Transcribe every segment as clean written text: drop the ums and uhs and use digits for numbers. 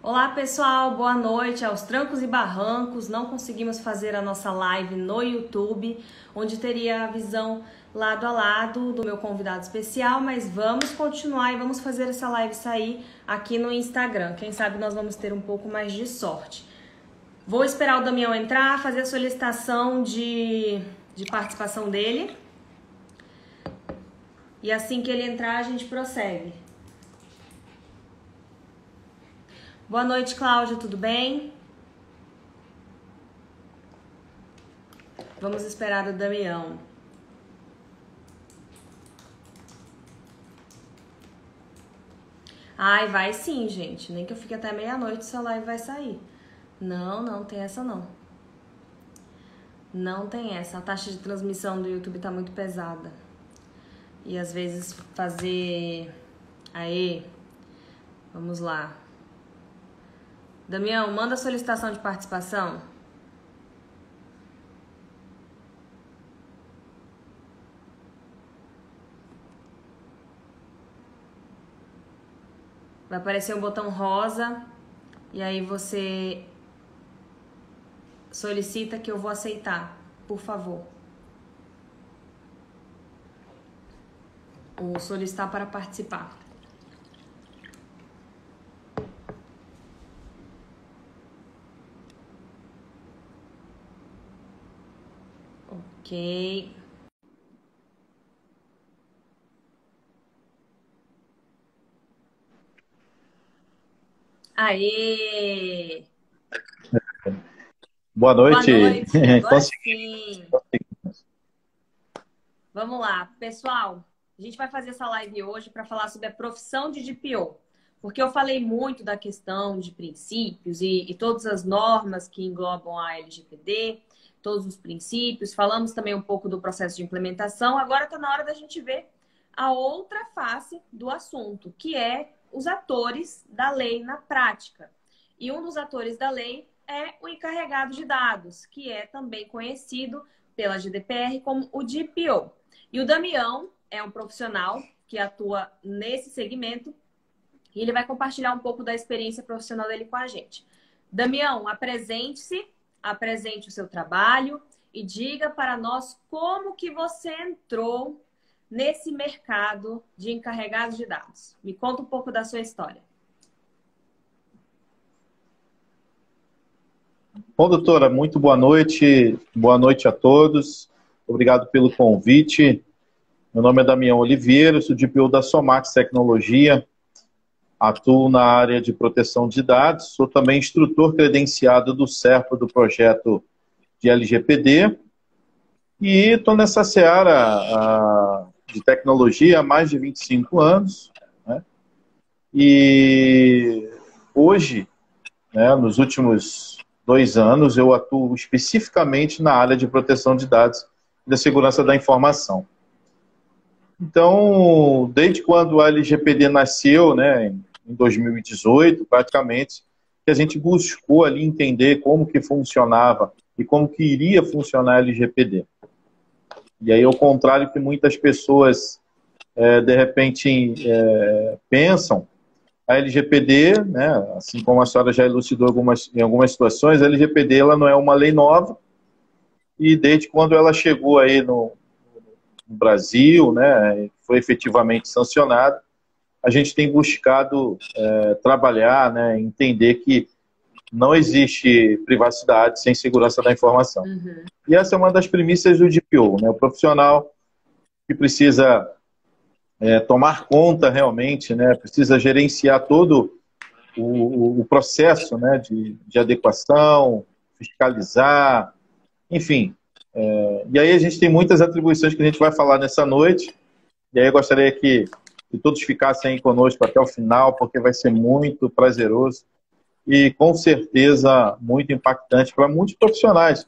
Olá pessoal, boa noite. Aos trancos e barrancos, não conseguimos fazer a nossa live no YouTube, onde teria a visão lado a lado do meu convidado especial, mas vamos continuar e vamos fazer essa live sair aqui no Instagram. Quem sabe nós vamos ter um pouco mais de sorte. Vou esperar o Damião entrar, fazer a solicitação de participação dele. E assim que ele entrar, a gente prossegue. Boa noite, Cláudia, tudo bem? Vamos esperar o Damião. Ai, vai sim, gente. Nem que eu fique até meia-noite, essa live vai sair. Não tem essa não. Não tem essa. A taxa de transmissão do YouTube tá muito pesada. E às vezes fazer... Aê, vamos lá. Damião, manda a solicitação de participação. Vai aparecer um botão rosa e aí você solicita que eu vou aceitar, por favor. Ou solicitar para participar. Ok. Aê! Boa Boa noite. noite, agora Consegui. sim. Vamos lá, pessoal. A gente vai fazer essa live hoje para falar sobre a profissão de DPO. Porque eu falei muito da questão de princípios e todas as normas que englobam a LGPD, todos os princípios. Falamos também um pouco do processo de implementação. Agora está na hora da gente ver a outra face do assunto, que é os atores da lei na prática. E um dos atores da lei é o encarregado de dados, que é também conhecido pela GDPR como o DPO. E o Damião é um profissional que atua nesse segmento e ele vai compartilhar um pouco da experiência profissional dele com a gente. Damião, apresente-se, apresente o seu trabalho e diga para nós como que você entrou nesse mercado de encarregados de dados. Me conta um pouco da sua história. Bom, doutora, muito boa noite. Boa noite a todos. Obrigado pelo convite. Meu nome é Damião Oliveira, sou DPO da Somax Tecnologia. Atuo na área de proteção de dados. Sou também instrutor credenciado do SERPA do projeto de LGPD. E estou nessa seara de tecnologia há mais de 25 anos, né? E hoje, né, nos últimos 2 anos, eu atuo especificamente na área de proteção de dados e da segurança da informação. Então, desde quando a LGPD nasceu, né, em 2018, praticamente, que a gente buscou ali entender como que funcionava e como que iria funcionar a LGPD. E aí, ao contrário que muitas pessoas, de repente, pensam, a LGPD, né, assim como a senhora já elucidou em algumas situações, a LGPD ela não é uma lei nova e desde quando ela chegou aí no Brasil, né, foi efetivamente sancionada, a gente tem buscado trabalhar, né, entender que não existe privacidade sem segurança da informação. Uhum. E essa é uma das premissas do DPO, né, o profissional que precisa tomar conta realmente, né, precisa gerenciar todo o processo, né, de adequação, fiscalizar, enfim. E aí a gente tem muitas atribuições que a gente vai falar nessa noite, e aí eu gostaria que todos ficassem aí conosco até o final, porque vai ser muito prazeroso e com certeza muito impactante para muitos profissionais,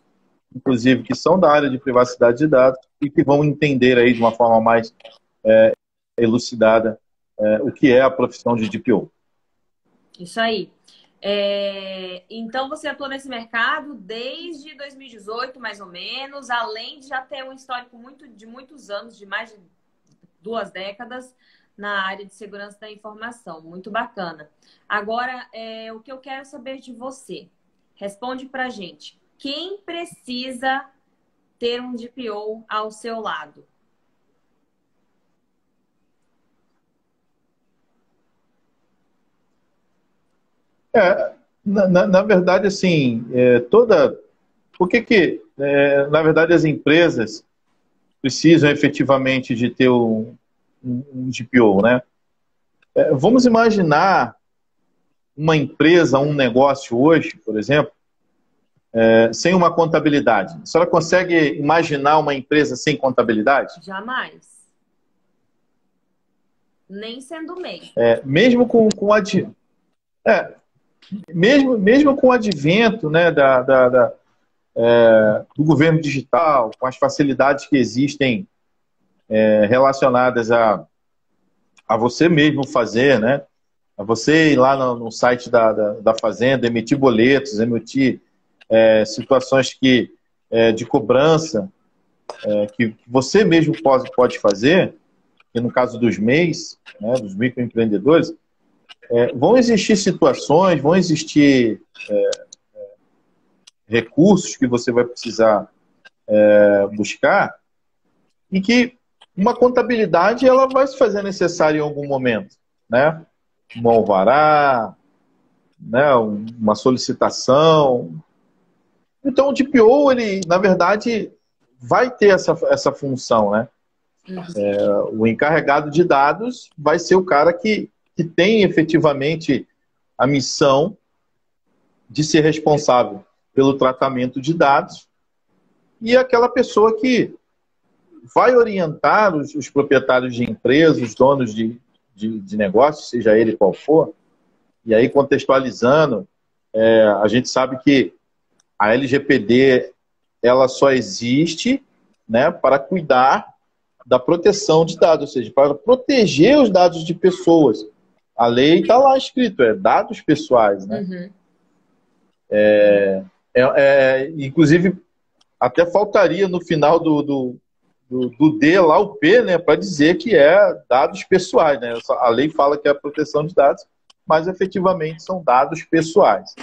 inclusive que são da área de privacidade de dados e que vão entender aí de uma forma mais elucidada o que é a profissão de DPO. Isso aí. Então, você atua nesse mercado desde 2018, mais ou menos, além de já ter um histórico de muitos anos, de mais de 2 décadas, na área de segurança da informação. Muito bacana. Agora, o que eu quero saber de você, responde pra gente. Quem precisa ter um DPO ao seu lado? Na verdade, assim, por na verdade, as empresas precisam efetivamente de ter um DPO, né? Vamos imaginar uma empresa, um negócio hoje, por exemplo, sem uma contabilidade. A senhora consegue imaginar uma empresa sem contabilidade? Jamais. Nem sendo MEI. Mesmo com mesmo com o advento, né, do governo digital, com as facilidades que existem relacionadas a você mesmo fazer, né? A você ir lá no site da Fazenda, emitir boletos, emitir situações de cobrança que você mesmo pode fazer, que no caso dos MEIs, né, dos microempreendedores, vão existir situações, vão existir recursos que você vai precisar buscar e que uma contabilidade ela vai se fazer necessária em algum momento, né? Um alvará, né? Uma solicitação. Então, o DPO, ele, na verdade, vai ter essa função, né? O encarregado de dados vai ser o cara que tem efetivamente a missão de ser responsável pelo tratamento de dados e aquela pessoa que vai orientar os proprietários de empresas, os donos de negócios, seja ele qual for. E aí, contextualizando, a gente sabe que a LGPD ela só existe, né, para cuidar da proteção de dados, ou seja, para proteger os dados de pessoas. A lei está lá escrito, dados pessoais, né? Inclusive, até faltaria no final do D lá o P, né, para dizer que é dados pessoais, né? A lei fala que é a proteção de dados, mas efetivamente são dados pessoais.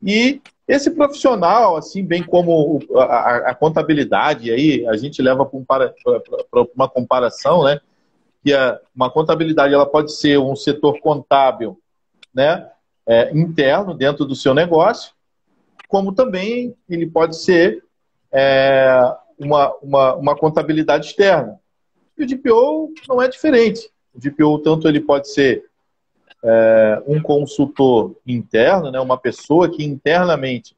E esse profissional, assim, bem como a contabilidade, aí a gente leva para uma comparação, né? Que uma contabilidade ela pode ser um setor contábil, né, interno dentro do seu negócio, como também ele pode ser uma contabilidade externa. E o DPO não é diferente. O DPO, tanto ele pode ser um consultor interno, né, uma pessoa que internamente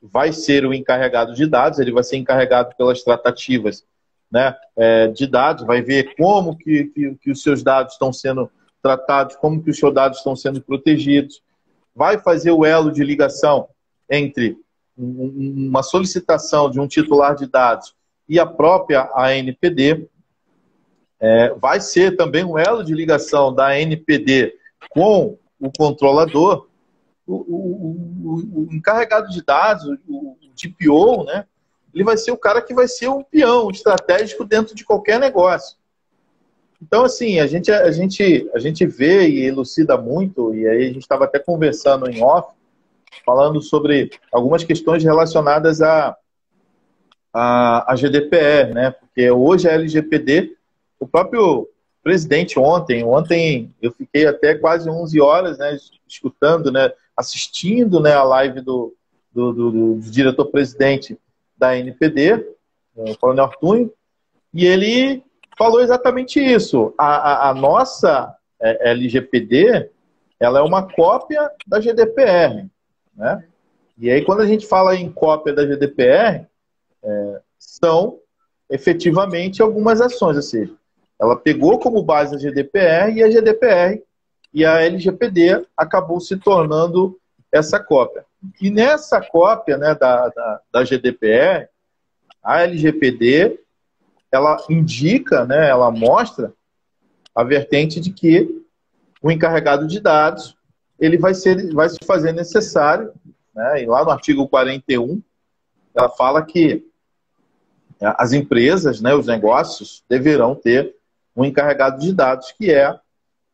vai ser o encarregado de dados, ele vai ser encarregado pelas tratativas, né, de dados, vai ver como que os seus dados estão sendo tratados, como que os seus dados estão sendo protegidos, vai fazer o elo de ligação entre uma solicitação de um titular de dados e a própria ANPD, vai ser também um elo de ligação da ANPD com o controlador, o encarregado de dados, o DPO, né, ele vai ser o cara que vai ser um peão estratégico dentro de qualquer negócio. Então, assim, a gente vê e elucida muito, e aí a gente estava até conversando em off, falando sobre algumas questões relacionadas a GDPR, né? Porque hoje a LGPD, o próprio presidente ontem eu fiquei até quase 11 horas, né, escutando, né, assistindo, né, a live do diretor-presidente da NPD, o Coronel Artunho, e ele falou exatamente isso. A nossa LGPD, ela é uma cópia da GDPR, né? E aí, quando a gente fala em cópia da GDPR, são efetivamente algumas ações, ou seja, ela pegou como base a GDPR e a LGPD acabou se tornando essa cópia. E nessa cópia, né, da GDPR, a LGPD ela indica, né, ela mostra a vertente de que o encarregado de dados ele vai se fazer necessário, né, e lá no artigo 41 ela fala que as empresas, né, os negócios deverão ter um encarregado de dados, que é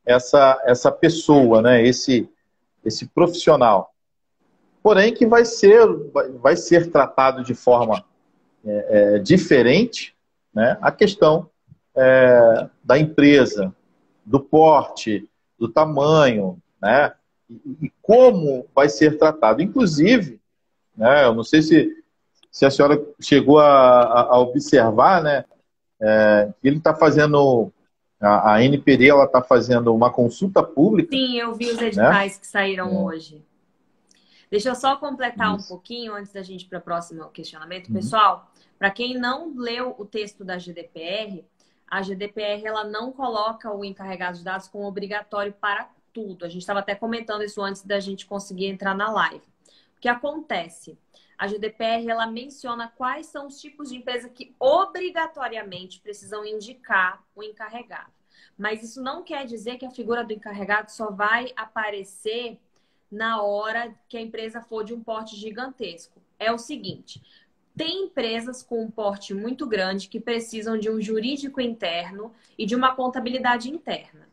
essa pessoa, né? Esse profissional. Porém, que vai ser tratado de forma diferente, né? A questão da empresa, do porte, do tamanho, né? E como vai ser tratado. Inclusive, né? Eu não sei se a senhora chegou a observar, né? Ele está fazendo, a NPD, ela está fazendo uma consulta pública. Sim, eu vi os né? editais que saíram hoje. Deixa eu só completar Isso. um pouquinho antes da gente ir para o próximo questionamento. Pessoal, para quem não leu o texto da GDPR, a GDPR ela não coloca o encarregado de dados como obrigatório para tudo. A gente estava até comentando isso antes da gente conseguir entrar na live. O que acontece? A GDPR ela menciona quais são os tipos de empresa que obrigatoriamente precisam indicar o encarregado. Mas isso não quer dizer que a figura do encarregado só vai aparecer na hora que a empresa for de um porte gigantesco. É o seguinte, tem empresas com um porte muito grande que precisam de um jurídico interno e de uma contabilidade interna.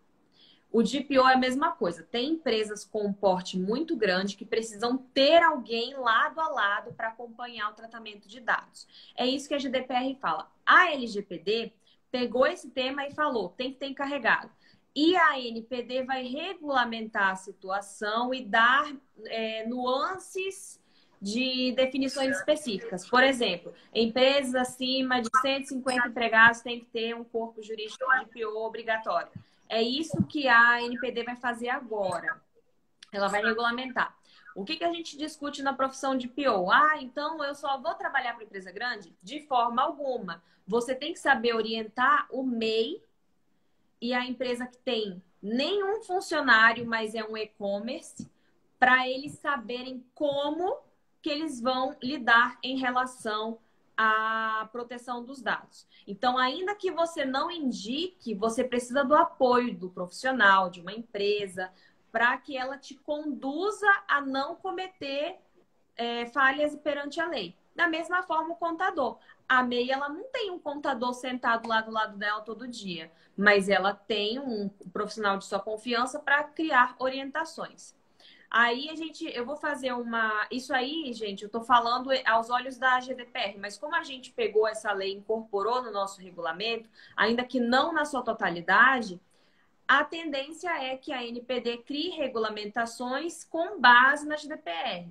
O DPO é a mesma coisa. Tem empresas com um porte muito grande que precisam ter alguém lado a lado para acompanhar o tratamento de dados. É isso que a GDPR fala. A LGPD pegou esse tema e falou, tem que ter encarregado. E a ANPD vai regulamentar a situação e dar nuances de definições específicas. Por exemplo, empresas acima de 150 empregados têm que ter um corpo jurídico de DPO obrigatório. É isso que a ANPD vai fazer agora. Ela vai regulamentar. O que a gente discute na profissão de PO? Então eu só vou trabalhar para empresa grande? De forma alguma. Você tem que saber orientar o MEI e a empresa que tem nenhum funcionário, mas é um e-commerce, para eles saberem como que eles vão lidar em relação à proteção dos dados. Então, ainda que você não indique, você precisa do apoio do profissional, de uma empresa, para que ela te conduza a não cometer falhas perante a lei. Da mesma forma, o contador. A MEI, ela não tem um contador sentado lá do lado dela todo dia, mas ela tem um profissional de sua confiança para criar orientações. Aí eu vou fazer isso aí, gente, eu tô falando aos olhos da GDPR, mas como a gente pegou essa lei e incorporou no nosso regulamento, ainda que não na sua totalidade, a tendência é que a ANPD crie regulamentações com base na GDPR.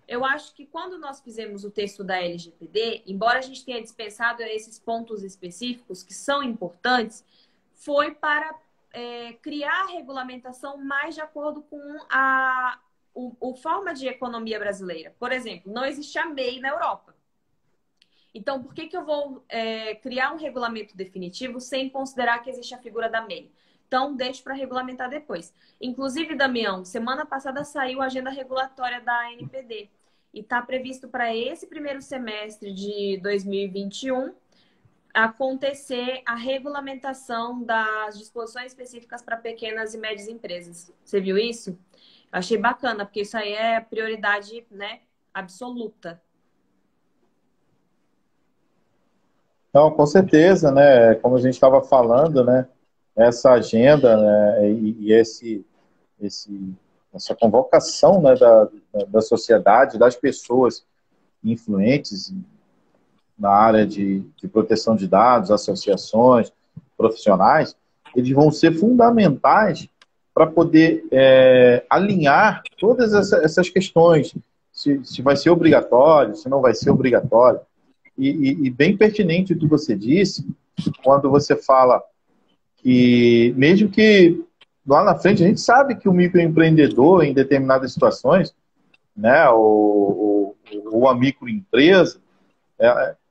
Eu acho que quando nós fizemos o texto da LGPD, embora a gente tenha dispensado esses pontos específicos que são importantes, foi para criar a regulamentação mais de acordo com a forma de economia brasileira. Por exemplo, não existe a MEI na Europa. Então, por que eu vou criar um regulamento definitivo sem considerar que existe a figura da MEI? Então, deixo para regulamentar depois. Inclusive, Damião, semana passada saiu a agenda regulatória da ANPD. E está previsto para esse primeiro semestre de 2021 acontecer a regulamentação das disposições específicas para pequenas e médias empresas. Você viu isso? Eu achei bacana, porque isso aí é prioridade, né, absoluta. Não, com certeza, né? Como a gente estava falando, né? Essa agenda, né? E essa convocação, né? Da sociedade, das pessoas influentes na área de proteção de dados, associações, profissionais, eles vão ser fundamentais para poder alinhar todas essas questões, se vai ser obrigatório, se não vai ser obrigatório. E bem pertinente o que você disse, quando você fala que, mesmo que lá na frente, a gente sabe que o microempreendedor, em determinadas situações, né, ou a microempresa,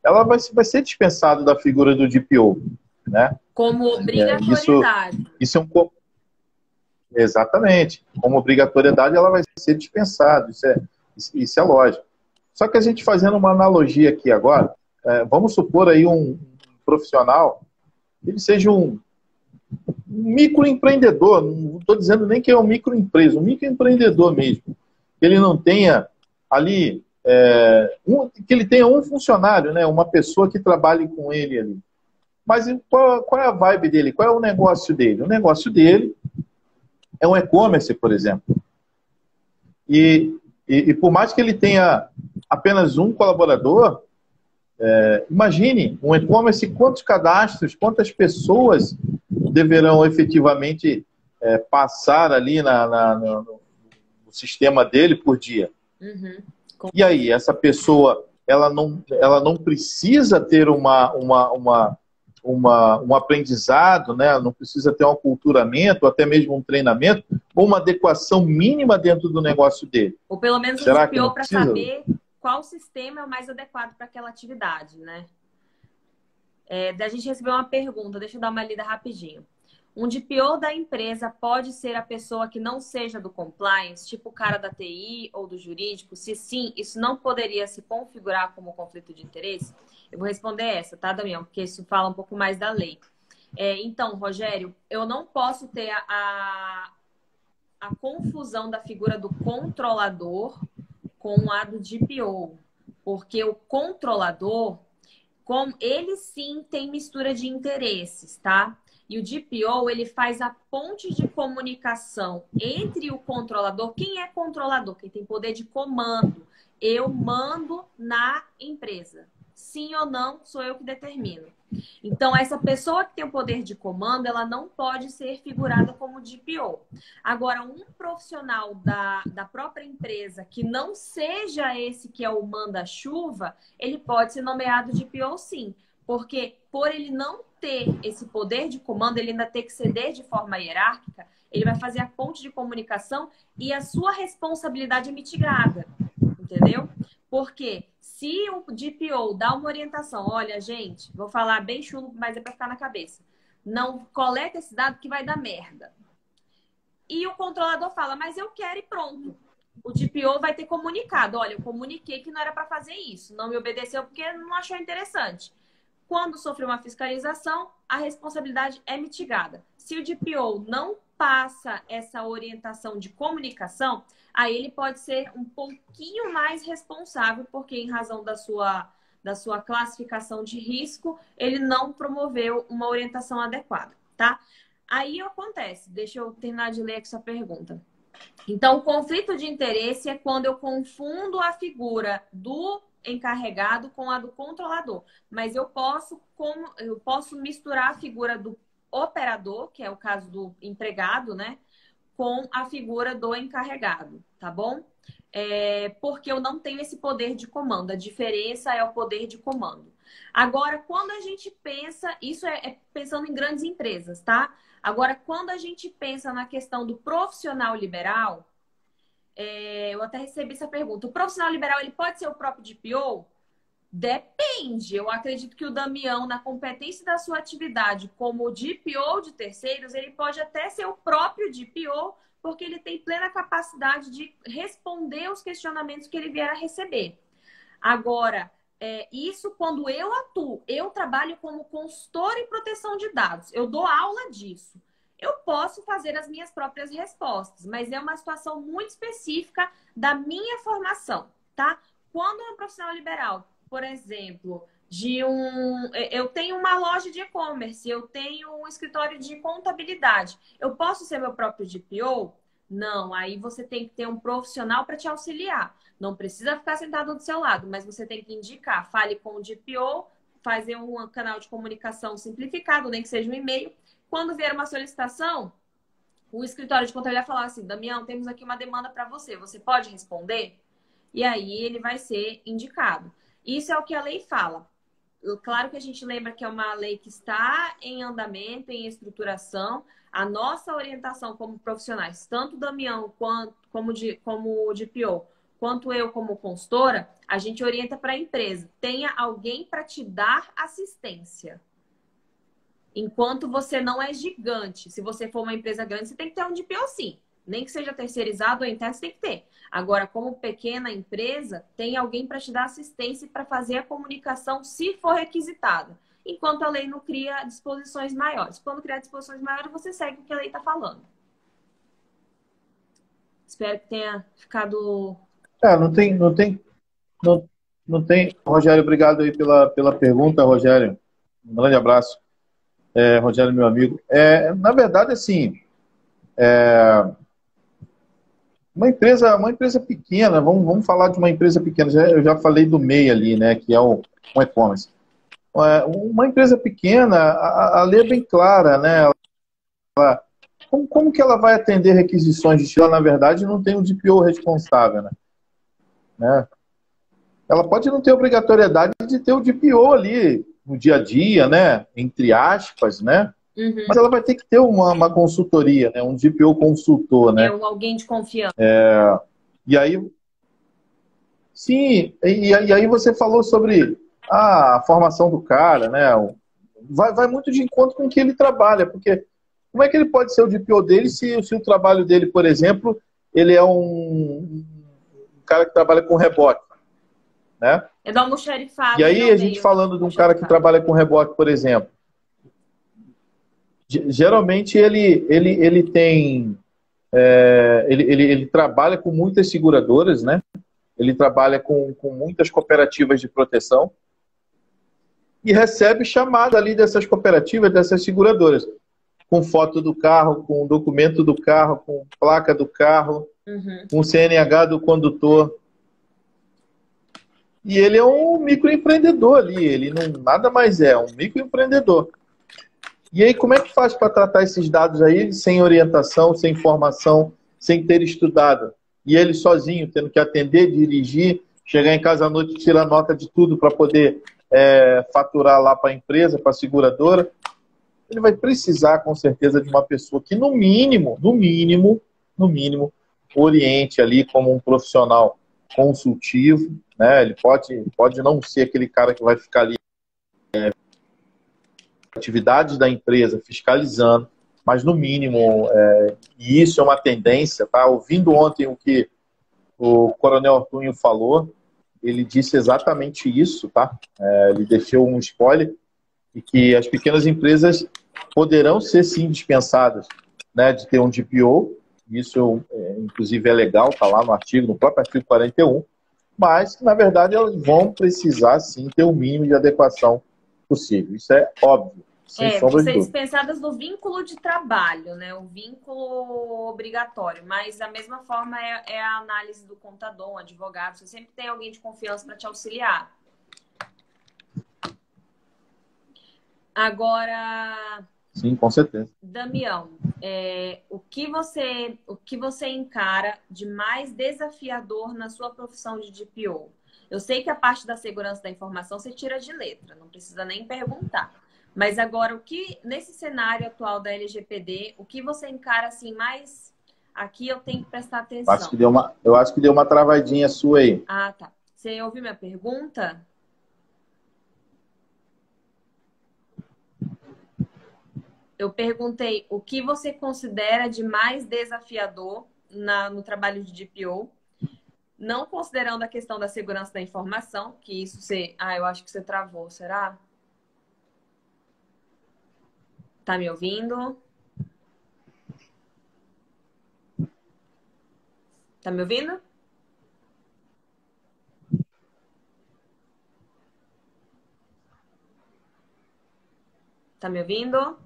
ela vai ser dispensada da figura do DPO, né? Como obrigatoriedade. Isso é um... Exatamente. Como obrigatoriedade, ela vai ser dispensada. Isso é lógico. Só que a gente fazendo uma analogia aqui agora, vamos supor aí um profissional, ele seja um microempreendedor, não estou dizendo nem que é uma microempresa, um microempreendedor mesmo. Ele não tenha ali, que ele tenha um funcionário, né, uma pessoa que trabalhe com ele ali. Mas qual é a vibe dele? Qual é o negócio dele? O negócio dele é um e-commerce, por exemplo. E por mais que ele tenha apenas um colaborador, imagine, um e-commerce, quantos cadastros, quantas pessoas deverão efetivamente passar ali no sistema dele por dia. Uhum. E aí, essa pessoa, ela não precisa ter um aprendizado, né? Não precisa ter um aculturamento, até mesmo um treinamento, ou uma adequação mínima dentro do negócio dele. Ou pelo menos um DPO para saber qual sistema é o mais adequado para aquela atividade, né? A gente recebeu uma pergunta, deixa eu dar uma lida rapidinho. Um DPO da empresa pode ser a pessoa que não seja do compliance, tipo o cara da TI ou do jurídico? Se sim, isso não poderia se configurar como conflito de interesse? Eu vou responder essa, tá, Damião? Porque isso fala um pouco mais da lei. Então, Rogério, eu não posso ter a confusão da figura do controlador com a do DPO. Porque o controlador, ele sim tem mistura de interesses, tá? E o DPO, ele faz a ponte de comunicação entre o controlador. Quem é controlador? Quem tem poder de comando. Eu mando na empresa. Sim ou não, sou eu que determino. Então, essa pessoa que tem o poder de comando, ela não pode ser figurada como DPO. Agora, um profissional da própria empresa que não seja esse que é o manda-chuva, ele pode ser nomeado DPO sim. Porque por ele não ter esse poder de comando, ele ainda tem que ceder de forma hierárquica, ele vai fazer a ponte de comunicação e a sua responsabilidade é mitigada. Entendeu? Porque se o DPO dá uma orientação, olha, gente, vou falar bem chulo, mas é para ficar na cabeça. Não coleta esse dado que vai dar merda. E o controlador fala, mas eu quero e pronto. O DPO vai ter comunicado, olha, eu comuniquei que não era para fazer isso, não me obedeceu porque não achou interessante. Quando sofreu uma fiscalização, a responsabilidade é mitigada. Se o DPO não passa essa orientação de comunicação, aí ele pode ser um pouquinho mais responsável, porque em razão da sua classificação de risco, ele não promoveu uma orientação adequada, tá? Aí acontece, deixa eu terminar de ler aqui sua pergunta. Então, o conflito de interesse é quando eu confundo a figura do encarregado com a do controlador. Mas eu posso misturar a figura do operador, que é o caso do empregado, né? Com a figura do encarregado, tá bom? Porque eu não tenho esse poder de comando. A diferença é o poder de comando. Agora, quando a gente pensa... Isso é pensando em grandes empresas, tá? Agora, quando a gente pensa na questão do profissional liberal... eu até recebi essa pergunta. O profissional liberal, ele pode ser o próprio DPO? Depende. Eu acredito que o Damião, na competência da sua atividade como DPO de terceiros, ele pode até ser o próprio DPO, porque ele tem plena capacidade de responder os questionamentos que ele vier a receber. Agora, isso quando eu atuo, eu trabalho como consultor em proteção de dados. Eu dou aula disso. Eu posso fazer as minhas próprias respostas, mas é uma situação muito específica da minha formação, tá? Quando é um profissional liberal, por exemplo, eu tenho uma loja de e-commerce, eu tenho um escritório de contabilidade, eu posso ser meu próprio DPO? Não, aí você tem que ter um profissional para te auxiliar. Não precisa ficar sentado do seu lado, mas você tem que indicar, fale com o DPO, fazer um canal de comunicação simplificado, nem que seja um e-mail. Quando vier uma solicitação, o escritório de contabilidade vai falar assim, Damião, temos aqui uma demanda para você, você pode responder? E aí ele vai ser indicado. Isso é o que a lei fala. Claro que a gente lembra que é uma lei que está em andamento, em estruturação. A nossa orientação como profissionais, tanto o Damião como o DPO, quanto eu como consultora, a gente orienta para a empresa. Tenha alguém para te dar assistência. Enquanto você não é gigante. Se você for uma empresa grande, você tem que ter um DPO sim. Nem que seja terceirizado ou interno, você tem que ter. Agora, como pequena empresa, tem alguém para te dar assistência para fazer a comunicação se for requisitada. Enquanto a lei não cria disposições maiores. Quando criar disposições maiores, você segue o que a lei está falando. Espero que tenha ficado... Não tem. Rogério, obrigado aí pela pergunta, Rogério. Um grande abraço. Rogério, meu amigo. Na verdade, assim, uma empresa pequena, vamos falar de uma empresa pequena. Eu já falei do MEI ali, né, que é um e-commerce. Uma empresa pequena, a lei é bem clara, né? Como que ela vai atender requisições de ela, na verdade, não tem um DPO responsável, né? Ela pode não ter obrigatoriedade de ter o DPO ali no dia a dia, né? Entre aspas, né? Uhum. Mas ela vai ter que ter uma consultoria, né? Um DPO consultor, né? Alguém de confiança. E aí, sim, e aí você falou sobre a formação do cara, né? Vai muito de encontro com o que ele trabalha, porque como é que ele pode ser o DPO dele se o trabalho dele, por exemplo, ele é um cara que trabalha com reboque, né? É dar uma almoxarifada. E aí, a gente falando de um cara que trabalha com reboque, por exemplo, geralmente ele tem... ele trabalha com muitas seguradoras, né? Ele trabalha com muitas cooperativas de proteção e recebe chamada ali dessas cooperativas, dessas seguradoras, com foto do carro, com documento do carro, com placa do carro, com CNH do condutor. E ele é um microempreendedor ali, ele não nada mais é um microempreendedor. E aí, como é que faz para tratar esses dados aí sem orientação, sem formação, sem ter estudado? E ele sozinho, tendo que atender, dirigir, chegar em casa à noite, tirar nota de tudo para poder faturar lá para a empresa, para a seguradora. Ele vai precisar, com certeza, de uma pessoa que, no mínimo, oriente ali como um profissional consultivo, né? Ele pode não ser aquele cara que vai ficar ali atividades da empresa fiscalizando, mas no mínimo, e isso é uma tendência, tá? Ouvindo ontem o que o Coronel Ortunho falou, ele disse exatamente isso, tá? Ele deixou um spoiler e que as pequenas empresas poderão ser sim dispensadas, né, de ter um DPO, isso inclusive é legal, tá lá no próprio artigo 41, mas que na verdade elas vão precisar sim ter o mínimo de adequação possível. Isso é óbvio, sem sombra de dúvida. Dispensadas do vínculo de trabalho, né? O vínculo obrigatório. Mas da mesma forma é a análise do contador, um advogado. Você sempre tem alguém de confiança para te auxiliar. Agora... Sim, com certeza. Damião, o que você encara de mais desafiador na sua profissão de DPO? Eu sei que a parte da segurança da informação você tira de letra, não precisa nem perguntar. Mas agora, nesse cenário atual da LGPD, o que você encara assim mais... Aqui eu tenho que prestar atenção. Eu acho que deu uma travadinha sua aí. Ah, tá. Você ouviu minha pergunta? Eu perguntei o que você considera de mais desafiador no trabalho de DPO, não considerando a questão da segurança da informação, que isso você... eu acho que você travou, será? Tá me ouvindo? Tá me ouvindo? Tá me ouvindo?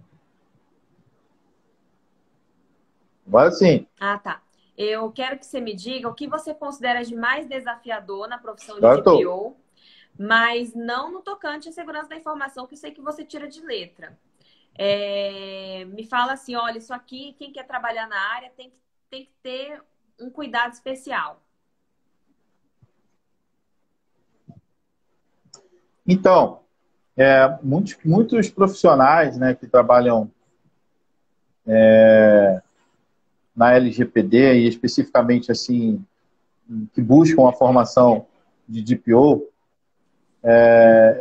Agora sim. Ah, tá. Eu quero que você me diga o que você considera de mais desafiador na profissão de DPO, mas não no tocante à segurança da informação, que eu sei que você tira de letra. Me fala assim, olha, isso aqui, quem quer trabalhar na área tem que ter um cuidado especial. Então, muitos profissionais, né, que trabalham na LGPD e especificamente assim, que buscam a formação de DPO,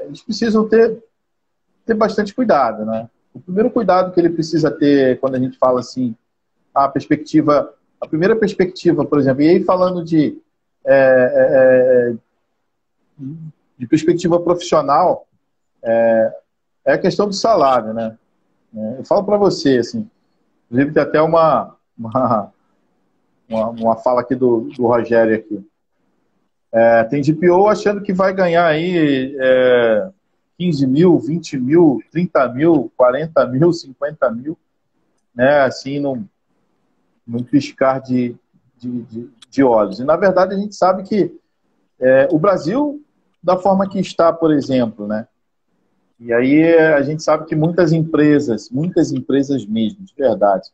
eles precisam ter bastante cuidado, né? O primeiro cuidado que ele precisa ter quando a gente fala assim, a primeira perspectiva, por exemplo, e aí falando de perspectiva profissional, é a questão do salário, né? Eu falo para você, assim, inclusive tem até uma fala aqui do Rogério aqui. Tem DPO achando que vai ganhar aí 15 mil, 20 mil, 30 mil, 40 mil, 50 mil, né? Assim, num piscar de olhos. E, na verdade, a gente sabe que o Brasil, da forma que está, por exemplo, né? E aí a gente sabe que muitas empresas mesmo, de verdade,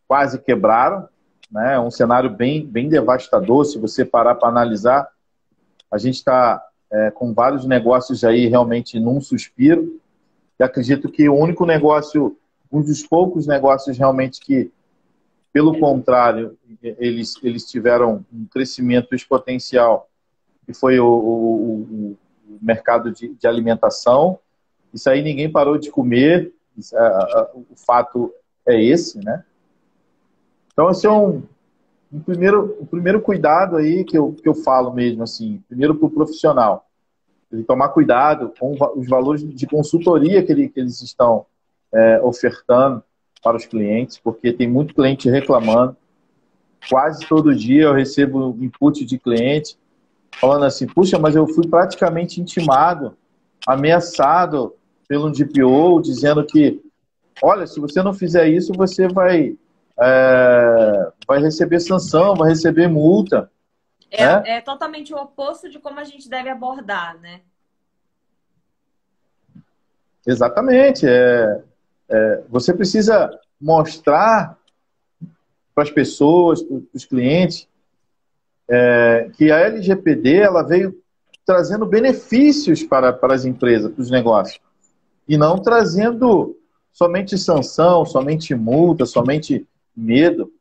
quase quebraram, né? É um cenário bem devastador. Se você parar para analisar, a gente está com vários negócios aí realmente num suspiro. E acredito que o único negócio, um dos poucos negócios realmente que, pelo contrário, eles tiveram um crescimento exponencial, que foi o mercado de alimentação. Isso aí ninguém parou de comer, o fato é esse, né? Então, esse é um primeiro cuidado aí que eu falo mesmo, assim, primeiro para o profissional, ele tomar cuidado com os valores de consultoria que eles estão ofertando para os clientes, porque tem muito cliente reclamando. Quase todo dia eu recebo input de cliente falando assim, puxa, mas eu fui praticamente intimado, ameaçado pelo DPO, dizendo que, olha, se você não fizer isso, você vai receber sanção, vai receber multa. Né? É totalmente o oposto de como a gente deve abordar, né? Exatamente. Você precisa mostrar para as pessoas, para os clientes, que a LGPD ela veio trazendo benefícios para as empresas, para os negócios, e não trazendo somente sanção, somente multa, somente medo.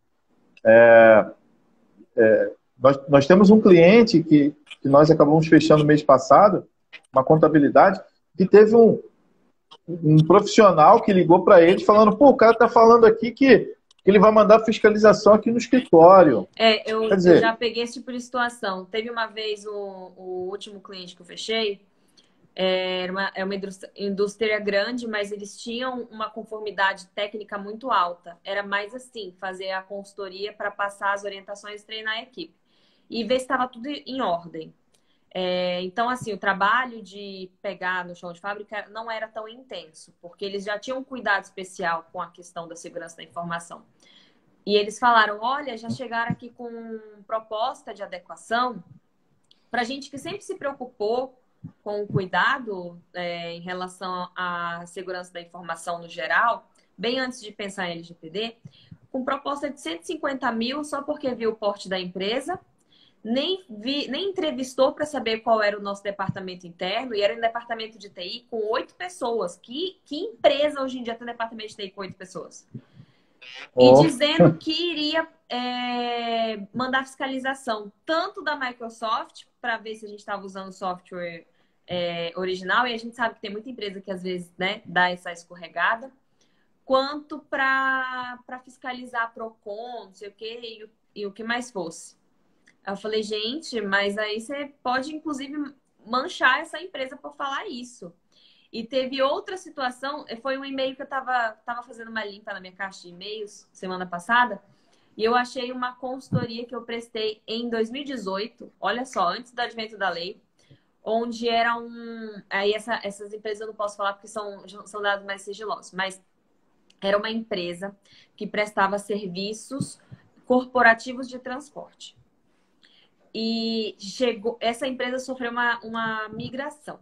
Nós temos um cliente que nós acabamos fechando no mês passado, uma contabilidade, que teve um profissional que ligou para ele falando, pô, o cara está falando aqui que ele vai mandar fiscalização aqui no escritório. Eu já peguei esse tipo de situação. Teve uma vez o último cliente que eu fechei, é uma indústria grande, mas eles tinham uma conformidade técnica muito alta. Era mais assim, fazer a consultoria para passar as orientações e treinar a equipe. E ver se estava tudo em ordem. Então, assim, o trabalho de pegar no chão de fábrica não era tão intenso, porque eles já tinham um cuidado especial com a questão da segurança da informação. E eles falaram, olha, já chegaram aqui com proposta de adequação para gente que sempre se preocupou com o cuidado em relação à segurança da informação no geral, bem antes de pensar em LGPD, com proposta de 150 mil só porque viu o porte da empresa, nem entrevistou para saber qual era o nosso departamento interno, e era um departamento de TI com 8 pessoas. Que empresa hoje em dia tem um departamento de TI com 8 pessoas? E dizendo que iria mandar fiscalização tanto da Microsoft, para ver se a gente estava usando o software original, e a gente sabe que tem muita empresa que às vezes, né, dá essa escorregada, quanto para fiscalizar a Procon, não sei o que, e o que mais fosse. Eu falei, gente, mas aí você pode, inclusive, manchar essa empresa por falar isso. E teve outra situação, foi um e-mail que eu tava fazendo uma limpa na minha caixa de e-mails semana passada, e eu achei uma consultoria que eu prestei em 2018, olha só, antes do advento da lei, onde era Aí essas empresas eu não posso falar porque são dados mais sigilosos, mas era uma empresa que prestava serviços corporativos de transporte. E essa empresa sofreu uma migração.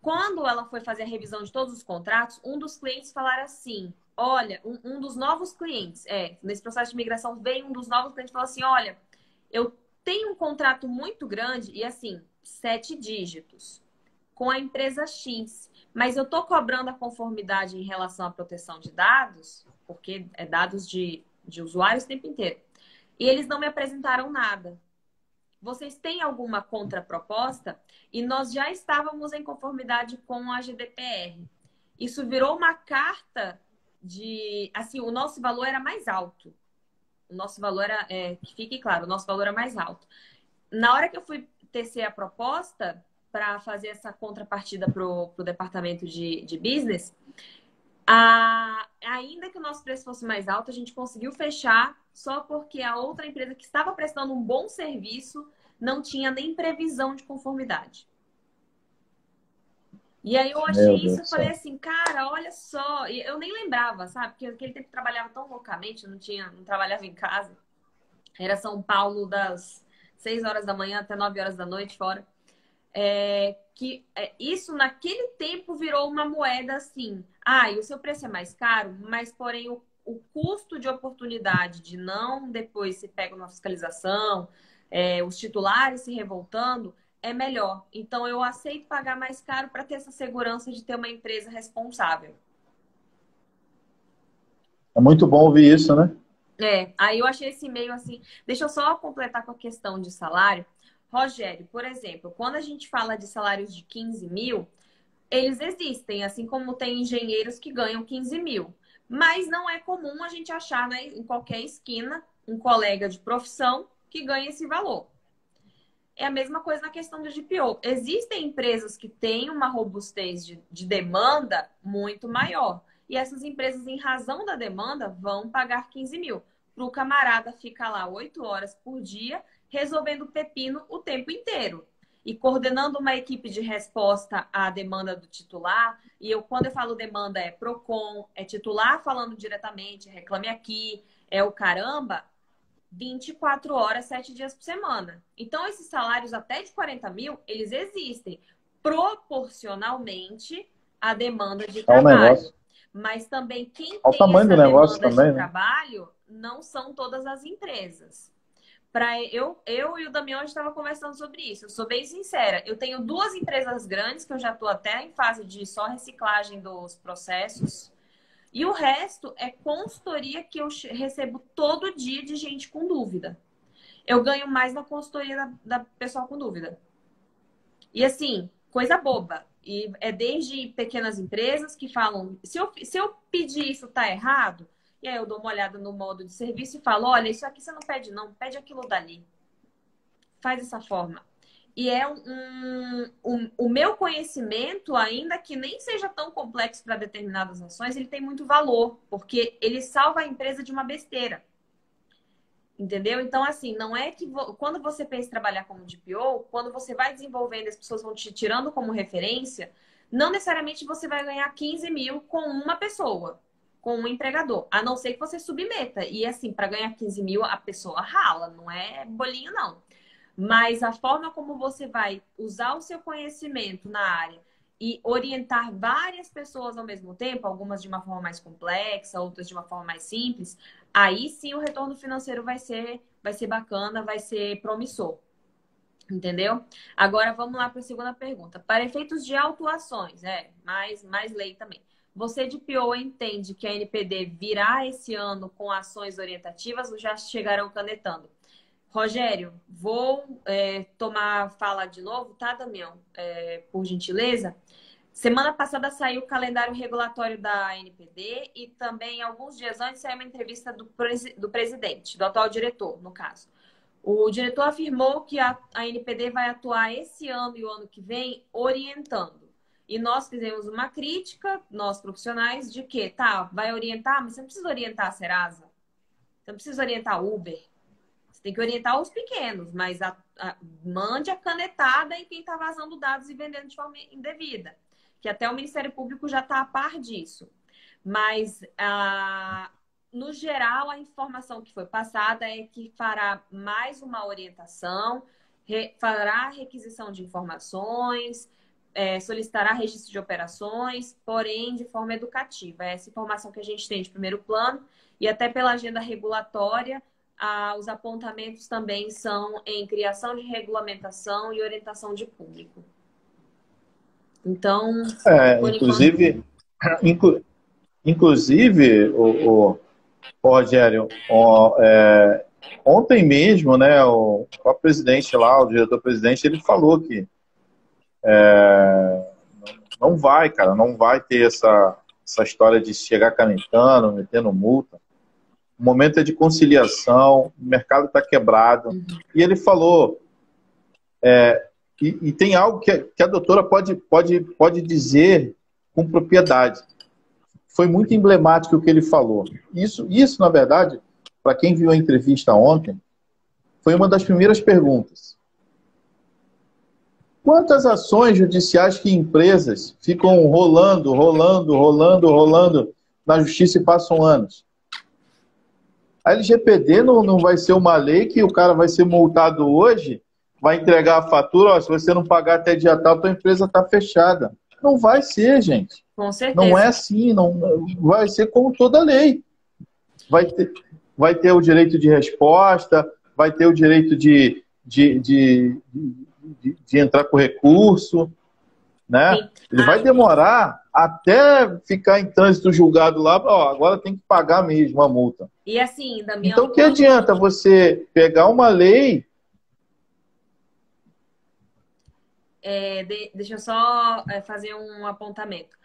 Quando ela foi fazer a revisão de todos os contratos, um dos clientes falaram assim, olha, um dos novos clientes, nesse processo de migração veio um dos novos clientes e falou assim, olha, eu tenho um contrato muito grande e assim, 7 dígitos com a empresa X, mas eu tô cobrando a conformidade em relação à proteção de dados, porque é dados de usuários o tempo inteiro. E eles não me apresentaram nada. Vocês têm alguma contraproposta? E nós já estávamos em conformidade com a GDPR. Isso virou uma carta de... Assim, o nosso valor era mais alto. O nosso valor era... que fique claro, o nosso valor era mais alto. Na hora que eu fui tecer a proposta para fazer essa contrapartida para o departamento de business, ainda que o nosso preço fosse mais alto, a gente conseguiu fechar só porque a outra empresa que estava prestando um bom serviço não tinha nem previsão de conformidade. E aí eu achei Meu Deus isso, do eu falei céu. assim, cara, olha só. E eu nem lembrava, sabe? Porque naquele tempo eu trabalhava tão loucamente, não trabalhava em casa. Era São Paulo das 6 horas da manhã até 9 horas da noite fora. Isso naquele tempo virou uma moeda assim. Ah, e o seu preço é mais caro, mas porém o custo de oportunidade de não depois se pega uma fiscalização, os titulares se revoltando, é melhor. Então eu aceito pagar mais caro para ter essa segurança de ter uma empresa responsável. É muito bom ouvir isso, né? Aí eu achei esse e-mail assim. Deixa eu só completar com a questão de salário. Rogério, por exemplo, quando a gente fala de salários de 15 mil, eles existem, assim como tem engenheiros que ganham 15 mil. Mas não é comum a gente achar, né, em qualquer esquina um colega de profissão que ganha esse valor. É a mesma coisa na questão do GPO. Existem empresas que têm uma robustez de demanda muito maior. E essas empresas, em razão da demanda, vão pagar 15 mil. Para o camarada ficar lá 8 horas por dia, resolvendo pepino o tempo inteiro. E coordenando uma equipe de resposta à demanda do titular. E quando eu falo demanda, é PROCON, é titular falando diretamente, reclame aqui, é o caramba. 24 horas, 7 dias por semana. Então, esses salários até de 40 mil, eles existem proporcionalmente à demanda de É um trabalho. negócio. Mas também quem Ao tem tamanho do essa negócio demanda de também, né? trabalho não são todas as empresas. Eu e o Damião estava conversando sobre isso. Eu sou bem sincera. Eu tenho 2 empresas grandes que eu já estou até em fase de só reciclagem dos processos. E o resto é consultoria que eu recebo todo dia de gente com dúvida. Eu ganho mais na consultoria da pessoal com dúvida. E assim, coisa boba. E é desde pequenas empresas que falam, se eu pedir isso tá errado, e aí eu dou uma olhada no modo de serviço e falo, olha, isso aqui você não pede não, pede aquilo dali. Faz dessa forma. E é o meu conhecimento, ainda que nem seja tão complexo para determinadas ações, ele tem muito valor, porque ele salva a empresa de uma besteira. Entendeu? Então, assim, não é que quando você pensa em trabalhar como DPO, quando você vai desenvolvendo, as pessoas vão te tirando como referência, não necessariamente você vai ganhar 15 mil com uma pessoa, com um empregador, a não ser que você submeta. E assim, para ganhar 15 mil, a pessoa rala, não é bolinho, não. Mas a forma como você vai usar o seu conhecimento na área e orientar várias pessoas ao mesmo tempo, algumas de uma forma mais complexa, outras de uma forma mais simples, aí sim o retorno financeiro vai ser bacana, vai ser promissor. Entendeu? Agora vamos lá para a segunda pergunta. Para efeitos de autuações, mais lei também. Você de PO entende que a NPD virá esse ano com ações orientativas ou já chegarão canetando? Rogério, vou tomar fala de novo, tá, Damião? Por gentileza. Semana passada saiu o calendário regulatório da NPD e também, alguns dias antes, saiu uma entrevista do presidente, do atual diretor, no caso. O diretor afirmou que a NPD vai atuar esse ano e o ano que vem orientando. E nós fizemos uma crítica, nós profissionais, de que, tá, vai orientar, mas você não precisa orientar a Serasa. Você não precisa orientar a Uber. Você tem que orientar os pequenos, mas mande a canetada em quem está vazando dados e vendendo de forma indevida. Que até o Ministério Público já está a par disso. Mas, no geral, a informação que foi passada é que fará mais uma orientação, fará requisição de informações, solicitará registro de operações, porém de forma educativa. É essa informação que a gente tem de primeiro plano e até pela agenda regulatória, os apontamentos também são em criação de regulamentação e orientação de público. Então, por enquanto... Inclusive, inclusive o Rogério, ontem mesmo, né, o presidente lá, o diretor-presidente, ele falou que não vai, cara, não vai ter essa história de chegar canetando, metendo multa. O momento é de conciliação, o mercado está quebrado. E ele falou, e tem algo que a doutora pode dizer com propriedade. Foi muito emblemático o que ele falou. Isso na verdade, para quem viu a entrevista ontem, foi uma das primeiras perguntas. Quantas ações judiciais que empresas ficam rolando na justiça e passam anos? A LGPD não vai ser uma lei que o cara vai ser multado hoje, vai entregar a fatura, ó, se você não pagar até dia tal, tua empresa está fechada. Não vai ser, gente. Com Não é certeza. assim, não vai ser como toda lei. Vai ter o direito de resposta, vai ter o direito de entrar com recurso, né? Sim. Ele vai demorar até ficar em trânsito julgado lá, ó, agora tem que pagar mesmo a multa. E assim, Damião, Então, que adianta você pegar uma lei... deixa eu só fazer um apontamento.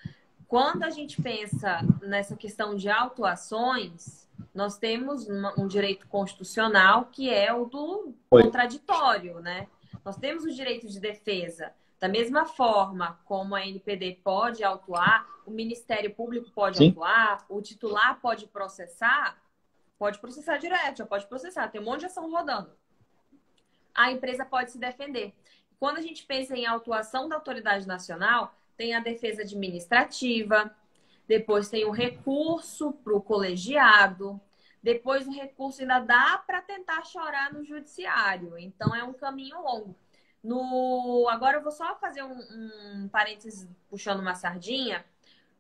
Quando a gente pensa nessa questão de autuações, nós temos um direito constitucional que é o do contraditório, né? Nós temos o direito de defesa. Da mesma forma como a NPD pode autuar, o Ministério Público pode Sim. autuar, o titular pode processar direto, já pode processar, tem um monte de ação rodando. A empresa pode se defender. Quando a gente pensa em autuação da autoridade nacional, tem a defesa administrativa, depois tem o recurso para o colegiado, depois o recurso ainda dá para tentar chorar no judiciário. Então é um caminho longo. Agora eu vou só fazer um parênteses puxando uma sardinha.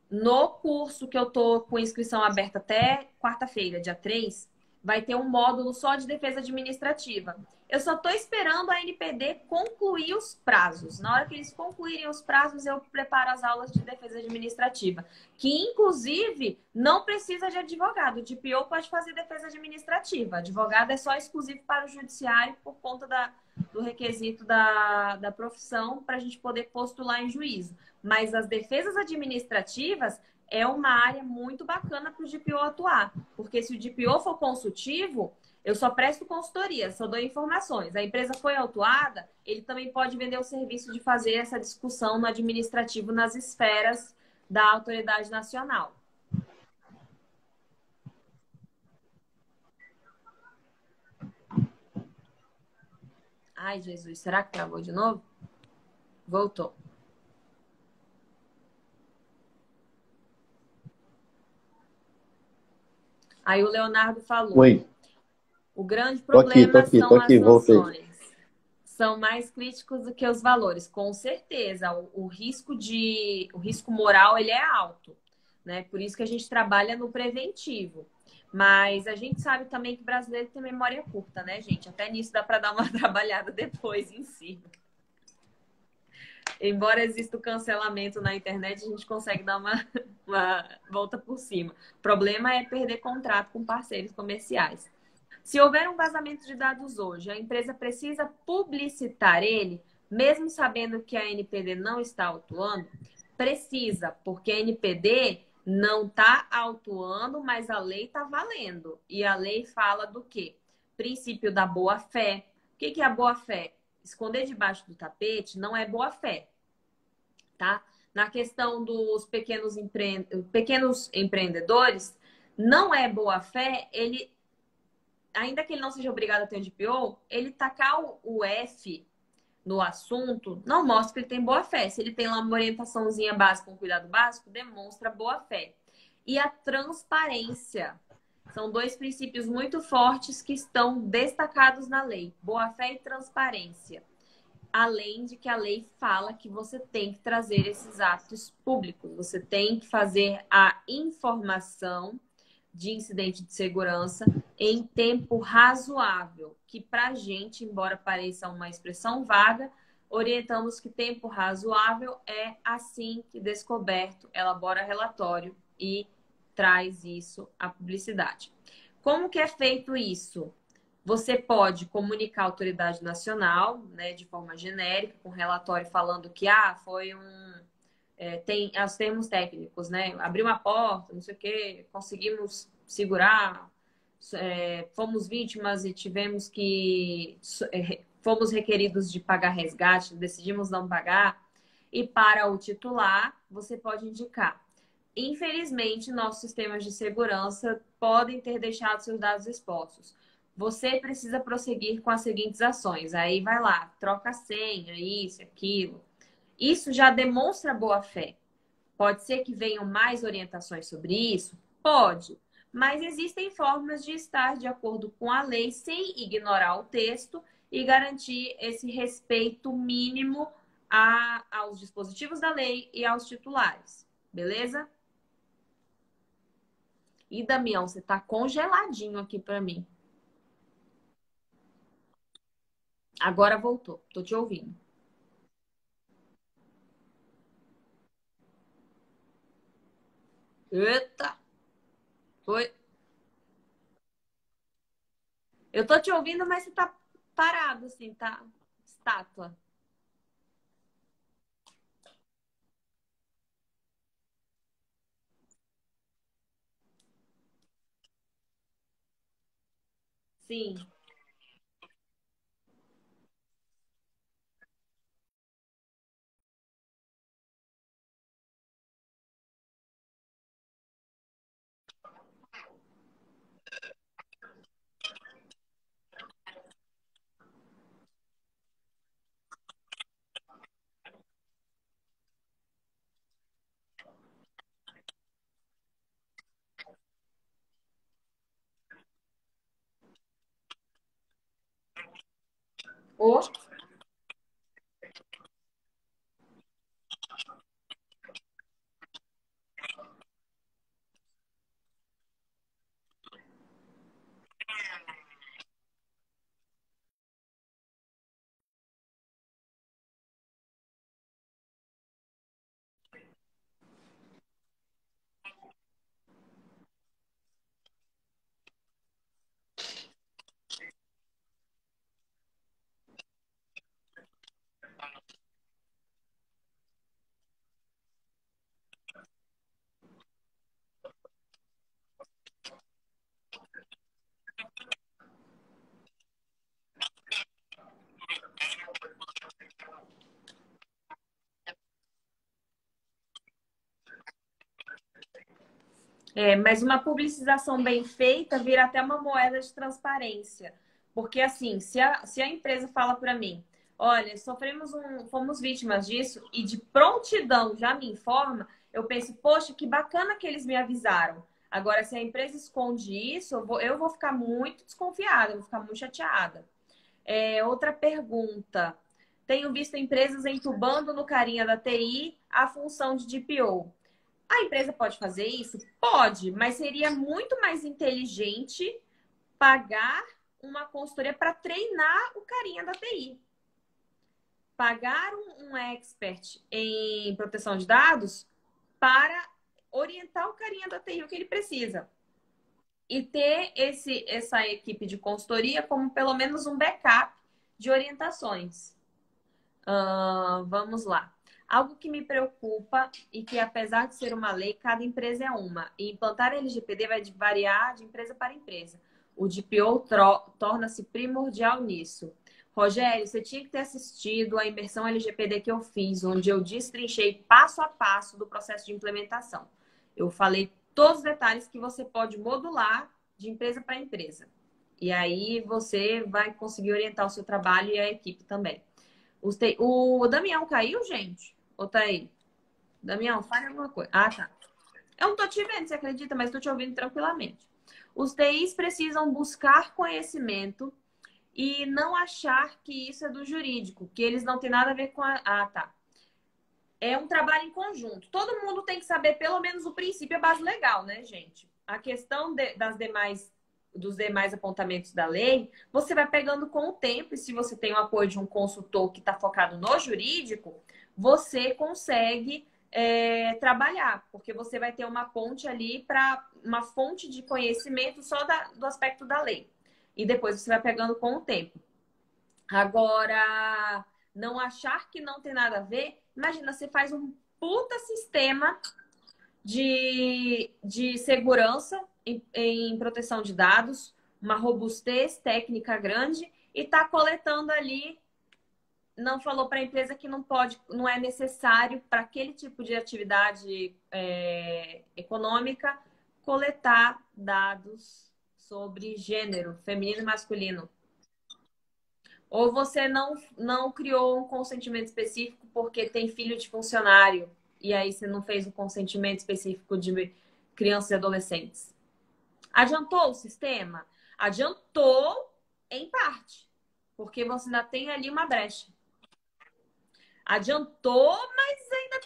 No curso que eu tô com inscrição aberta até quarta-feira, dia 3, vai ter um módulo só de defesa administrativa. Eu só estou esperando a NPD concluir os prazos. Na hora que eles concluírem os prazos, eu preparo as aulas de defesa administrativa. Que, inclusive, não precisa de advogado. O DPO pode fazer defesa administrativa. Advogado é só exclusivo para o judiciário por conta do requisito da profissão para a gente poder postular em juízo. Mas as defesas administrativas é uma área muito bacana para o DPO atuar. Porque se o DPO for consultivo, eu só presto consultoria, só dou informações. A empresa foi autuada, ele também pode vender o serviço de fazer essa discussão no administrativo nas esferas da autoridade nacional. Ai, Jesus, será que travou de novo? Voltou. Aí o Leonardo falou. Oi. O grande problema são as voltei. sanções. São mais críticos do que os valores. Com certeza, o risco moral ele é alto, né? Por isso que a gente trabalha no preventivo. Mas a gente sabe também que o brasileiro tem memória curta, né, gente? Até nisso dá para dar uma trabalhada depois em cima. Embora exista o cancelamento na internet, a gente consegue dar uma volta por cima. O problema é perder contrato com parceiros comerciais. Se houver um vazamento de dados hoje, a empresa precisa publicitar ele, mesmo sabendo que a NPD não está autuando? Precisa, porque a NPD não está autuando, mas a lei está valendo. E a lei fala do quê? Princípio da boa-fé. O que é a boa-fé? Esconder debaixo do tapete não é boa-fé, tá? Na questão dos pequenos empreendedores, não é boa-fé ele... Ainda que ele não seja obrigado a ter um DPO, ele tacar o F no assunto não mostra que ele tem boa fé. Se ele tem lá uma orientaçãozinha básica, um cuidado básico, demonstra boa fé. E a transparência. São dois princípios muito fortes que estão destacados na lei. Boa fé e transparência. Além de que a lei fala que você tem que trazer esses atos públicos. Você tem que fazer a informação de incidente de segurança em tempo razoável, que para a gente, embora pareça uma expressão vaga, orientamos que tempo razoável é assim que descoberto, elabora relatório e traz isso à publicidade. Como que é feito isso? Você pode comunicar à autoridade nacional, né, de forma genérica, com relatório falando que foi tem os termos técnicos, né? Abriu uma porta, não sei o quê, conseguimos segurar, fomos vítimas e fomos requeridos de pagar resgate, decidimos não pagar. E para o titular, você pode indicar. Infelizmente, nossos sistemas de segurança podem ter deixado seus dados expostos. você precisa prosseguir com as seguintes ações. Aí vai lá, troca a senha, isso, aquilo. Isso já demonstra boa fé. Pode ser que venham mais orientações sobre isso? Pode. Mas existem formas de estar de acordo com a lei sem ignorar o texto e garantir esse respeito mínimo aos dispositivos da lei e aos titulares. Beleza? E, Damião, você tá congeladinho aqui para mim. Agora voltou. Tô te ouvindo. Eita! Oi. Eu tô te ouvindo, mas você tá parado, assim, tá? Estátua. Sim. Ô. É, mas uma publicização bem feita vira até uma moeda de transparência. Porque, assim, se a empresa fala para mim, olha, fomos vítimas disso, e de prontidão já me informa, eu penso, poxa, que bacana que eles me avisaram. Agora, se a empresa esconde isso, eu vou ficar muito desconfiada, eu vou ficar muito chateada. Outra pergunta. Tenho visto empresas entubando no carinha da TI a função de DPO. A empresa pode fazer isso? Pode, mas seria muito mais inteligente pagar uma consultoria para treinar o carinha da TI. Pagar um expert em proteção de dados para orientar o carinha da TI o que ele precisa. E ter essa equipe de consultoria como pelo menos um backup de orientações. Vamos lá. Algo que me preocupa e que, apesar de ser uma lei, cada empresa é uma. E implantar a LGPD vai variar de empresa para empresa. O DPO torna-se primordial nisso. Rogério, você tinha que ter assistido a imersão LGPD que eu fiz, onde eu destrinchei passo a passo do processo de implementação. Eu falei todos os detalhes que você pode modular de empresa para empresa. E aí você vai conseguir orientar o seu trabalho e a equipe também. O Damião caiu, gente? Ou tá aí? Damião, fale alguma coisa. Ah, tá. Eu não tô te vendo, você acredita? Mas tô te ouvindo tranquilamente. Os TIs precisam buscar conhecimento e não achar que isso é do jurídico, que eles não têm nada a ver com a. Ah, tá. É um trabalho em conjunto. Todo mundo tem que saber pelo menos o princípio e a base legal, né, gente? A questão dos demais apontamentos da lei, você vai pegando com o tempo, e se você tem o apoio de um consultor que está focado no jurídico, você consegue trabalhar, porque você vai ter uma ponte ali para uma fonte de conhecimento só do aspecto da lei. E depois você vai pegando com o tempo. Agora, não achar que não tem nada a ver, imagina, você faz um puta sistema de segurança em proteção de dados, uma robustez técnica grande e está coletando ali. Não falou para a empresa que não pode, não é necessário para aquele tipo de atividade econômica coletar dados sobre gênero, feminino e masculino. Ou você não criou um consentimento específico porque tem filho de funcionário e aí você não fez um consentimento específico de crianças e adolescentes. Adiantou o sistema? Adiantou em parte, porque você ainda tem ali uma brecha. Adiantou, mas ainda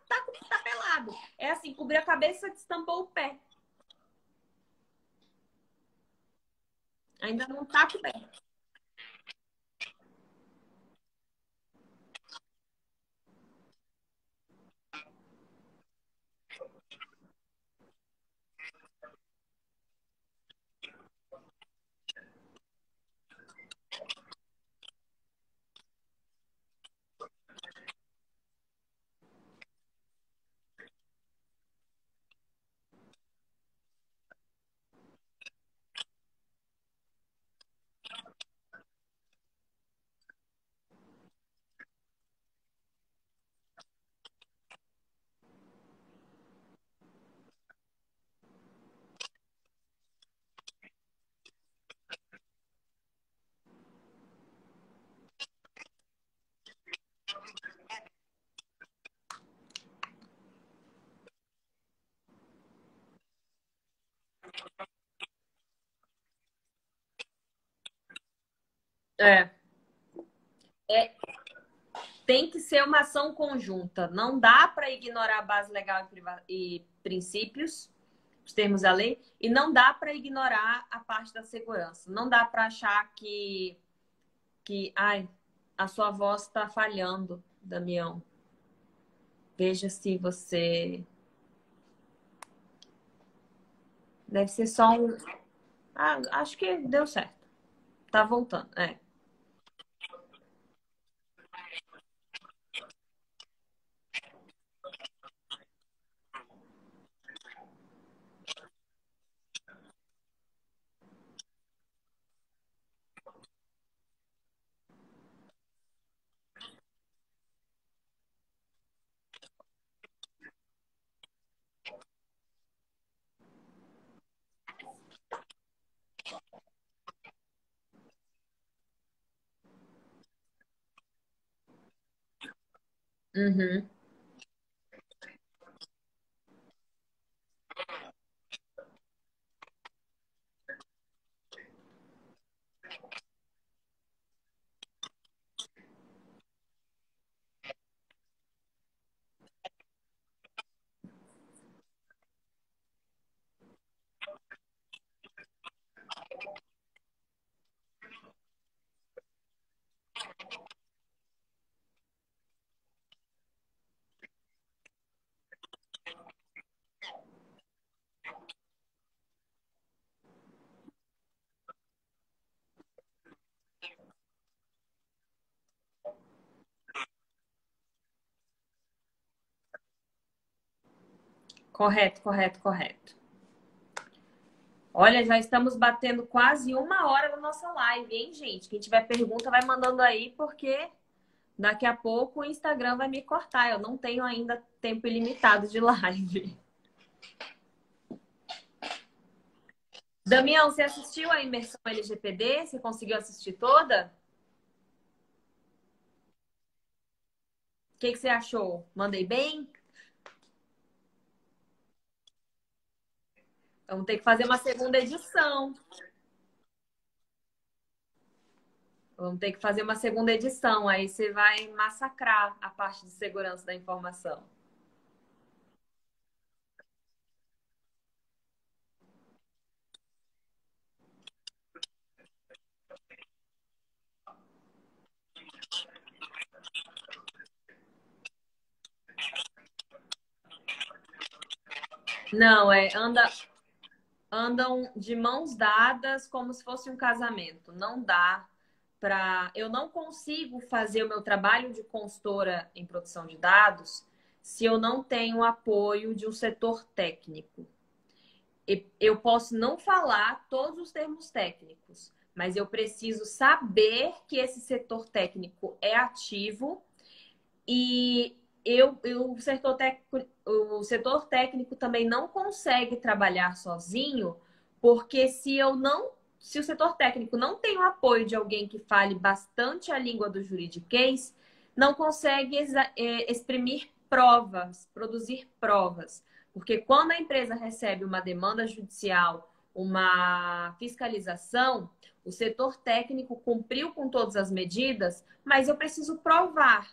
tá pelado. É assim, cobriu a cabeça, destampou o pé. Ainda não tá coberto. É. É, tem que ser uma ação conjunta. Não dá para ignorar a base legal e princípios, os termos da lei, e não dá para ignorar a parte da segurança. Não dá para achar ai, a sua voz está falhando, Damião. Veja se você. Deve ser só um. Ah, acho que deu certo. Tá voltando. É. Uhum. Correto, correto, correto. Olha, já estamos batendo quase 1 hora da nossa live, hein, gente? Quem tiver pergunta, vai mandando aí, porque daqui a pouco o Instagram vai me cortar. Eu não tenho ainda tempo ilimitado de live. Damião, você assistiu a imersão LGPD? Você conseguiu assistir toda? O que você achou? Mandei bem? Vamos ter que fazer uma segunda edição. Vamos ter que fazer uma segunda edição. Aí você vai massacrar a parte de segurança da informação. Não, andam de mãos dadas como se fosse um casamento. Não dá para. Eu não consigo fazer o meu trabalho de consultora em produção de dados se eu não tenho o apoio de um setor técnico. Eu posso não falar todos os termos técnicos, mas eu preciso saber que esse setor técnico é ativo e o setor técnico também não consegue trabalhar sozinho, Porque se o setor técnico não tem o apoio de alguém que fale bastante a língua do juridiquês, não consegue exprimir provas, produzir provas. Porque quando a empresa recebe uma demanda judicial, uma fiscalização, o setor técnico cumpriu com todas as medidas, mas eu preciso provar.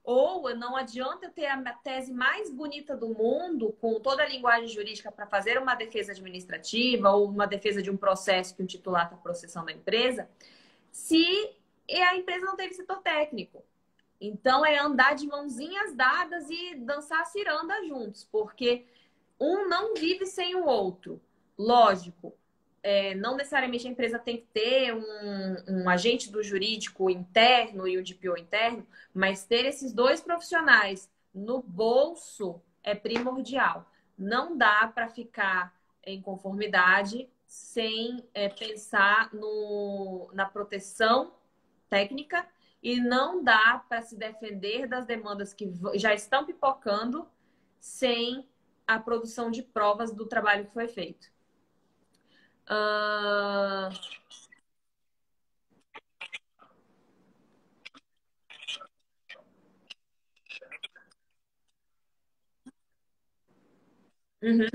Ou não adianta eu ter a tese mais bonita do mundo, com toda a linguagem jurídica para fazer uma defesa administrativa ou uma defesa de um processo que o titular está processando a empresa, se a empresa não teve setor técnico. Então, é andar de mãozinhas dadas e dançar a ciranda juntos, porque um não vive sem o outro. Lógico, não necessariamente a empresa tem que ter um agente do jurídico interno e um DPO interno, mas ter esses dois profissionais no bolso é primordial. Não dá para ficar em conformidade sem pensar na proteção técnica e não dá para se defender das demandas que já estão pipocando sem a produção de provas do trabalho que foi feito. Uh... Uhum,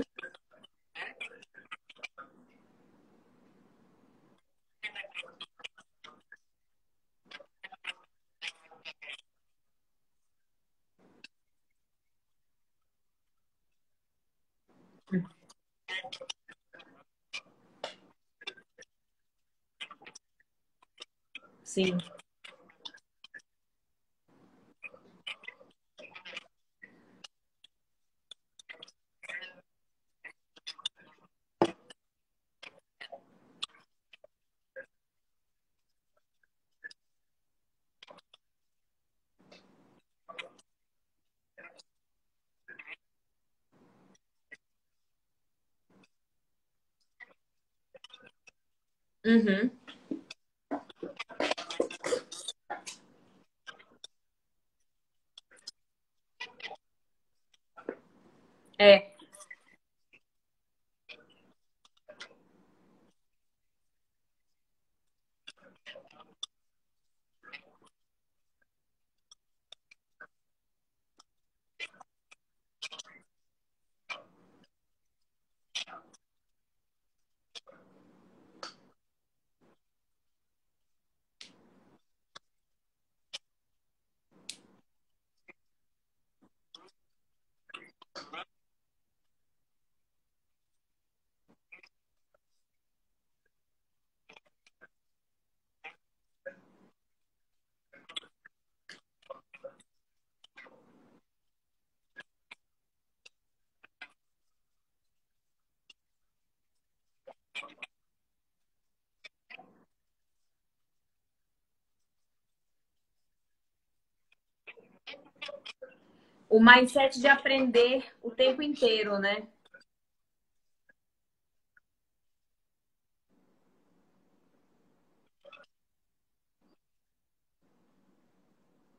sim. Uhum. É, o mindset de aprender o tempo inteiro, né?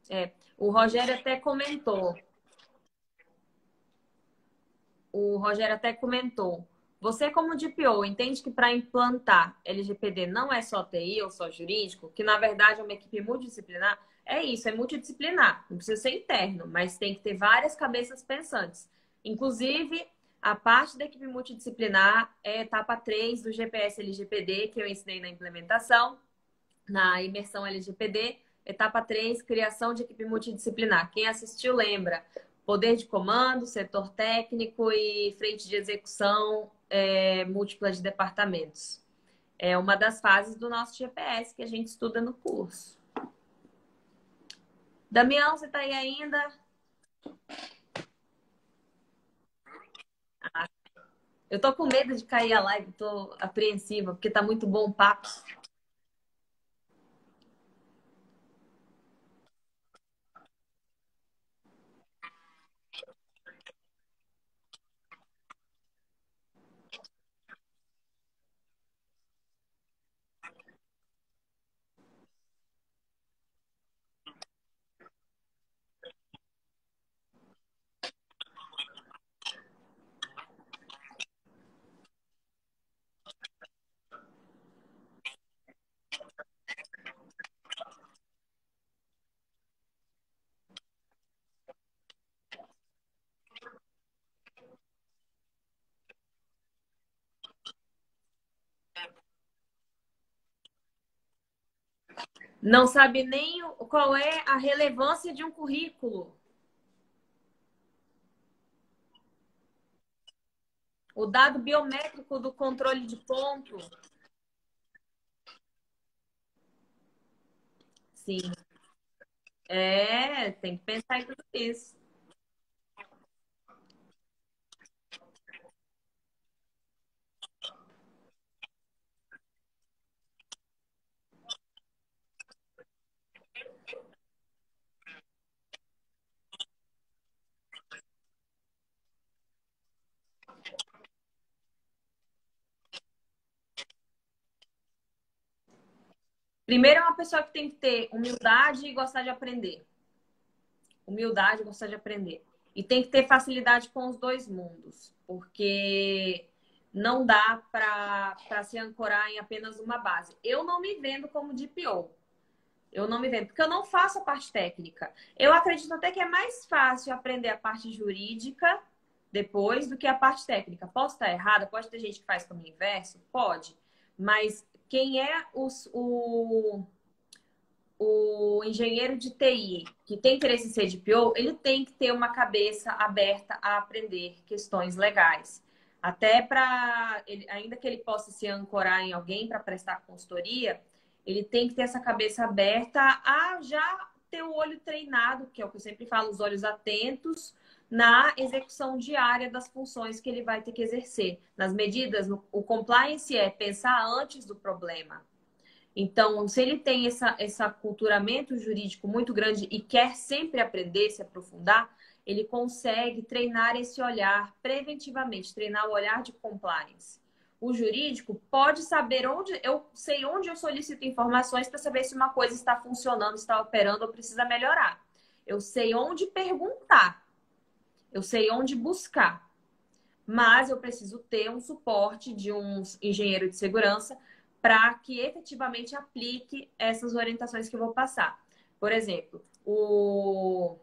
É, o Rogério até comentou. O Rogério até comentou. Você, como DPO, entende que para implantar LGPD não é só TI ou só jurídico, que na verdade é uma equipe multidisciplinar? É isso, é multidisciplinar. Não precisa ser interno, mas tem que ter várias cabeças pensantes. Inclusive, a parte da equipe multidisciplinar é a etapa 3 do GPS LGPD, que eu ensinei na implementação, na imersão LGPD. Etapa 3, criação de equipe multidisciplinar. Quem assistiu lembra. Poder de comando, setor técnico e frente de execução múltipla de departamentos. É uma das fases do nosso GPS que a gente estuda no curso. Damião, você está aí ainda? Eu tô com medo de cair a live, tô apreensiva, porque tá muito bom o papo. Não sabe nem qual é a relevância de um currículo. O dado biométrico do controle de ponto. Sim. É, tem que pensar em tudo isso. Primeiro é uma pessoa que tem que ter humildade e gostar de aprender. Humildade e gostar de aprender. E tem que ter facilidade com os dois mundos, porque não dá para se ancorar em apenas uma base. Eu não me vendo como DPO. Eu não me vendo, porque eu não faço a parte técnica. Eu acredito até que é mais fácil aprender a parte jurídica depois do que a parte técnica. Posso estar errada, pode ter gente que faz caminho inverso? Pode. Mas quem é o engenheiro de TI que tem interesse em ser DPO, ele tem que ter uma cabeça aberta a aprender questões legais. Até para, ainda que ele possa se ancorar em alguém para prestar consultoria, ele tem que ter essa cabeça aberta a já ter o olho treinado, que é o que eu sempre falo, os olhos atentos na execução diária das funções que ele vai ter que exercer. Nas medidas, o compliance é pensar antes do problema. Então, se ele tem esse aculturamento jurídico muito grande e quer sempre aprender, se aprofundar, ele consegue treinar esse olhar preventivamente, treinar o olhar de compliance. O jurídico pode saber onde eu sei onde eu solicito informações para saber se uma coisa está funcionando, está operando ou precisa melhorar. Eu sei onde perguntar, eu sei onde buscar, mas eu preciso ter um suporte de um engenheiro de segurança para que efetivamente aplique essas orientações que eu vou passar. Por exemplo, o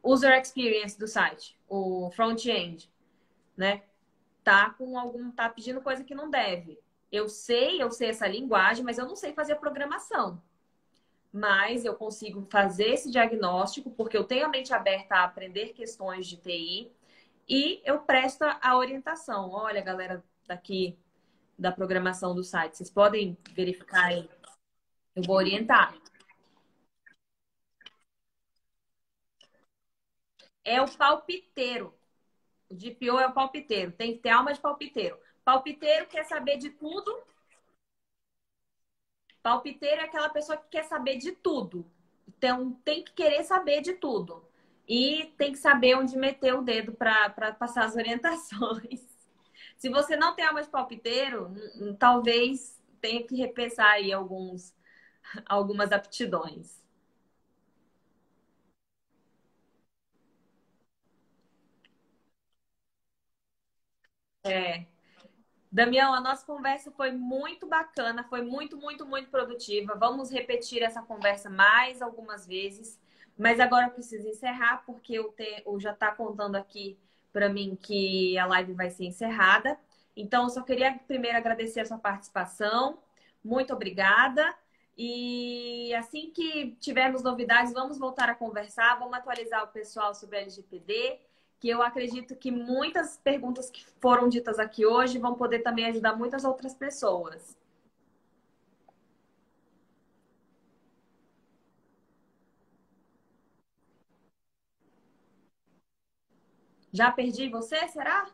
user experience do site, o front-end, né? Tá pedindo coisa que não deve. Eu sei essa linguagem, mas eu não sei fazer a programação. Mas eu consigo fazer esse diagnóstico porque eu tenho a mente aberta a aprender questões de TI e eu presto a orientação. Olha, galera daqui da programação do site, vocês podem verificar aí. Eu vou orientar. É o palpiteiro. O DPO é o palpiteiro. Tem que ter alma de palpiteiro. Palpiteiro quer saber de tudo. Palpiteiro é aquela pessoa que quer saber de tudo. Então, tem que querer saber de tudo. E tem que saber onde meter o dedo para passar as orientações. Se você não tem alma de palpiteiro, talvez tenha que repensar aí algumas aptidões. É. Damião, a nossa conversa foi muito bacana, foi muito produtiva. Vamos repetir essa conversa mais algumas vezes, mas agora eu preciso encerrar porque eu já está contando aqui para mim que a live vai ser encerrada. Então, eu só queria primeiro agradecer a sua participação. Muito obrigada. E assim que tivermos novidades, vamos voltar a conversar, vamos atualizar o pessoal sobre a LGPD, que eu acredito que muitas perguntas que foram ditas aqui hoje vão poder também ajudar muitas outras pessoas. Já perdi você, será?